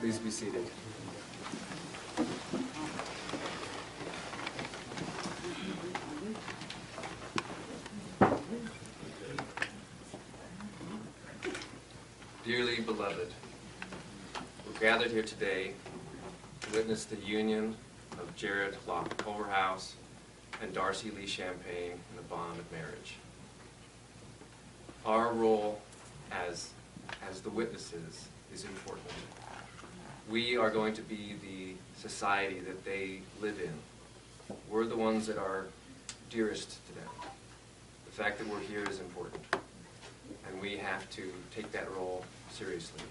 Please be seated. Dearly beloved, we're gathered here today to witness the union of Jared Hoc Love and Darcie Lee Champagne in the bond of marriage. Our role as the witnesses is important. We are going to be the society that they live in. We're the ones that are dearest to them. The fact that we're here is important, and we have to take that role seriously.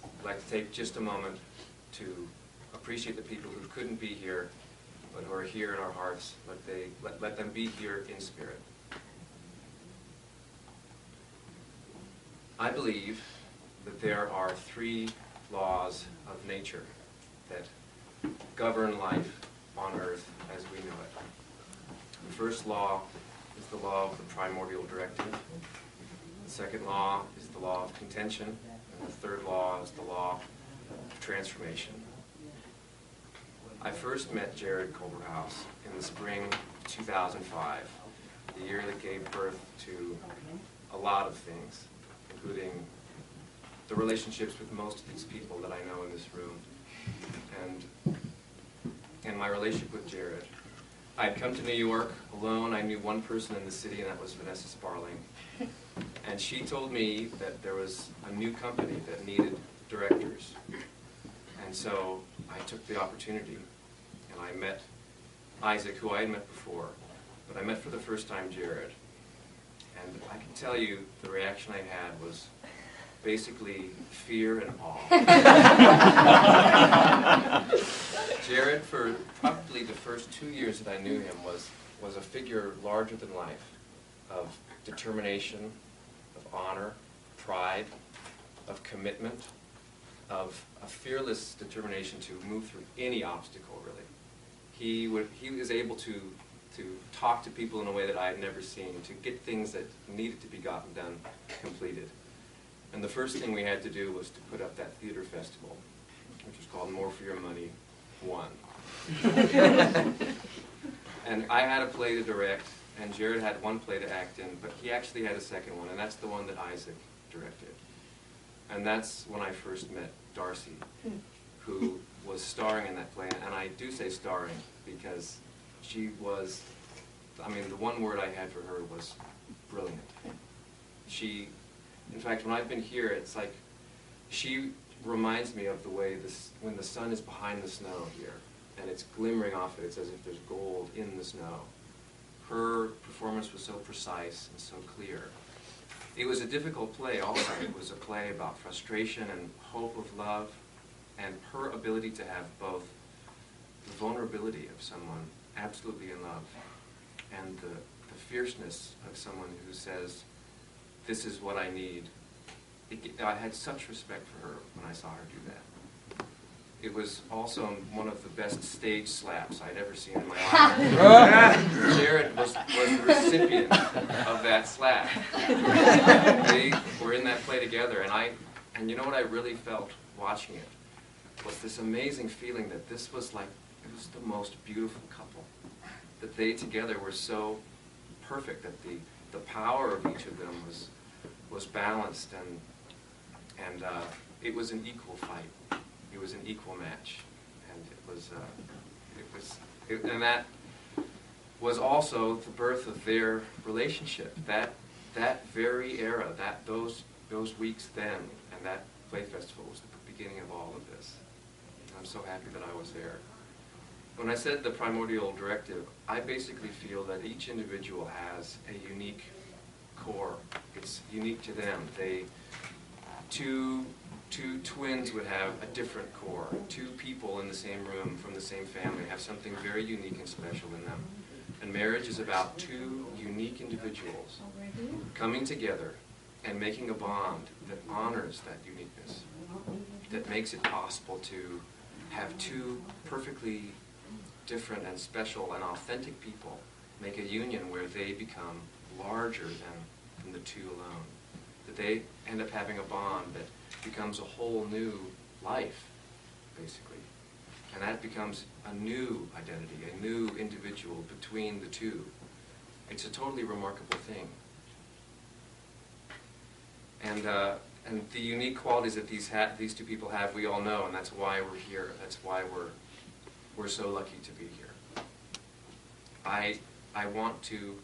I'd like to take just a moment to appreciate the people who couldn't be here, but who are here in our hearts. Let them be here in spirit. I believe that there are three laws of nature that govern life on earth as we know it. The first law is the law of the primordial directive. The second law is the law of contention. And the third law is the law of transformation. I first met Jared Culverhouse in the spring of 2005, the year that gave birth to a lot of things, including the relationships with most of these people that I know in this room, and my relationship with Jared. I'd come to New York alone. I knew one person in the city, and that was Vanessa Sparling. And she told me that there was a new company that needed directors. And so I took the opportunity, and I met Isaac, who I had met before, but I met for the first time Jared. And I can tell you the reaction I had was basically fear and awe. Jared, for probably the first 2 years that I knew him, was a figure larger than life, of determination, of honor, pride, of commitment, of a fearless determination to move through any obstacle, really. He was able to talk to people in a way that I had never seen, to get things that needed to be gotten done completed. And the first thing we had to do was to put up that theater festival, which was called More for Your Money 1. And I had a play to direct, and Jared had one play to act in, but he actually had a second one, and that's the one that Isaac directed. And that's when I first met Darcie, who was starring in that play. And I do say starring because she was, I mean, the one word I had for her was brilliant. She, in fact, when I've been here, it's like she reminds me of the way when the sun is behind the snow here, and it's glimmering off it. It's as if there's gold in the snow. Her performance was so precise and so clear. It was a difficult play also. It was a play about frustration and hope of love, and her ability to have both the vulnerability of someone absolutely in love and the fierceness of someone who says, this is what I need. I had such respect for her when I saw her do that. It was also one of the best stage slaps I'd ever seen in my life. Jared was the recipient of that slap. They were in that play together, and you know what I really felt watching it was this amazing feeling that this was like, it was the most beautiful couple. That they together were so perfect, that the power of each of them was balanced, and it was an equal fight. It was an equal match, and and that was also the birth of their relationship. That very era, those weeks then, and that play festival was the beginning of all of this. And I'm so happy that I was there. When I said the primordial directive, I basically feel that each individual has a unique core. It's unique to them. Two twins would have a different core. Two people in the same room from the same family have something very unique and special in them. And marriage is about two unique individuals coming together and making a bond that honors that uniqueness, that makes it possible to have two perfectly different and special and authentic people make a union where they become larger than the two alone. That they end up having a bond that becomes a whole new life, basically. And that becomes a new identity, a new individual between the two. It's a totally remarkable thing. And the unique qualities that these two people have, we all know, and that's why we're here. That's why we're so lucky to be here. I want to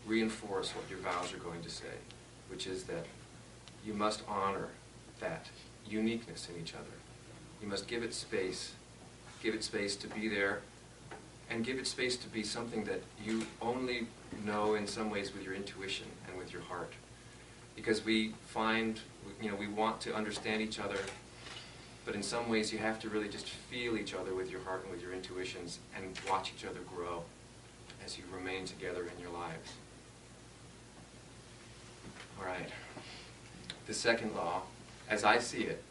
reinforce what your vows are going to say, which is that you must honor that uniqueness in each other. You must give it space to be there, and give it space to be something that you only know in some ways with your intuition and with your heart. Because we find, we want to understand each other, but in some ways you have to really just feel each other with your heart and with your intuitions and watch each other grow as you remain together in your lives. All right. The second law, as I see it,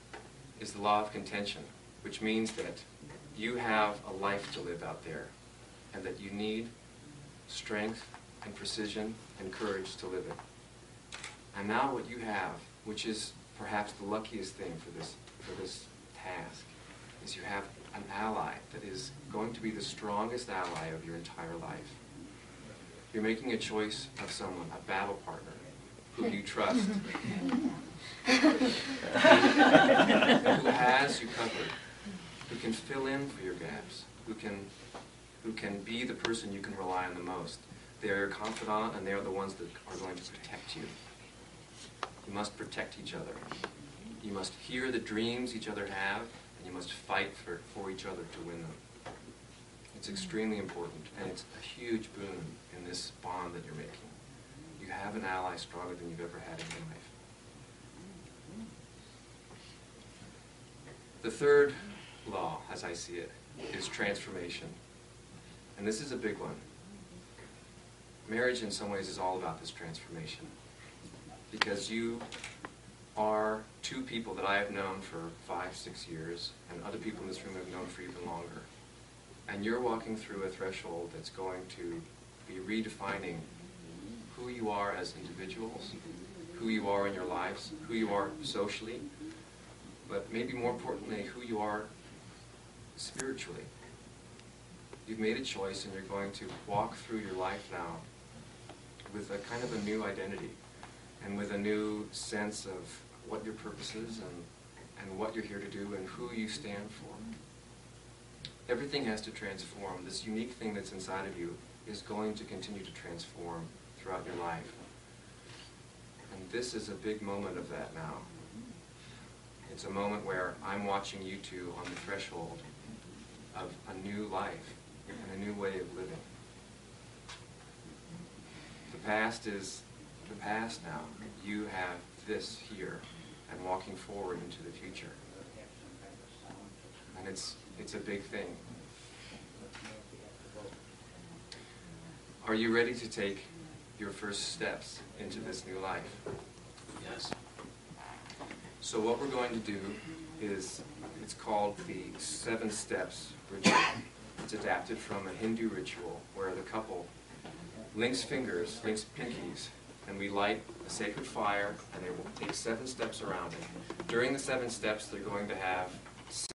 is the law of contention, which means that you have a life to live out there, and that you need strength and precision and courage to live it. And now what you have, which is perhaps the luckiest thing for this task, is you have an ally that is going to be the strongest ally of your entire life. You're making a choice of someone, a battle partner, who you trust, who has you covered, who can fill in for your gaps, who can be the person you can rely on the most. They are your confidant, and they are the ones that are going to protect you. You must protect each other. You must hear the dreams each other have, and you must fight for each other to win them. It's extremely important, and it's a huge boon in this bond that you're making. You have an ally stronger than you've ever had in your life. The third law, as I see it, is transformation. And this is a big one. Marriage, in some ways, is all about this transformation. Because you are two people that I have known for 5-6 years, and other people in this room have known for even longer. And you're walking through a threshold that's going to be redefining who you are as individuals, who you are in your lives, who you are socially, but maybe more importantly, who you are spiritually. You've made a choice, and you're going to walk through your life now with a kind of a new identity, and with a new sense of what your purpose is, and what you're here to do, and who you stand for. Everything has to transform. This unique thing that's inside of you is going to continue to transform throughout your life. And this is a big moment of that now. It's a moment where I'm watching you two on the threshold of a new life and a new way of living. The past is the past now. You have this here and walking forward into the future. And it's a big thing. Are you ready to take your first steps into this new life? Yes. So what we're going to do is, it's called the 7 Steps ritual. It's adapted from a Hindu ritual where the couple links fingers, links pinkies, and we light a sacred fire, and they will take 7 steps around it. During the 7 steps, they're going to have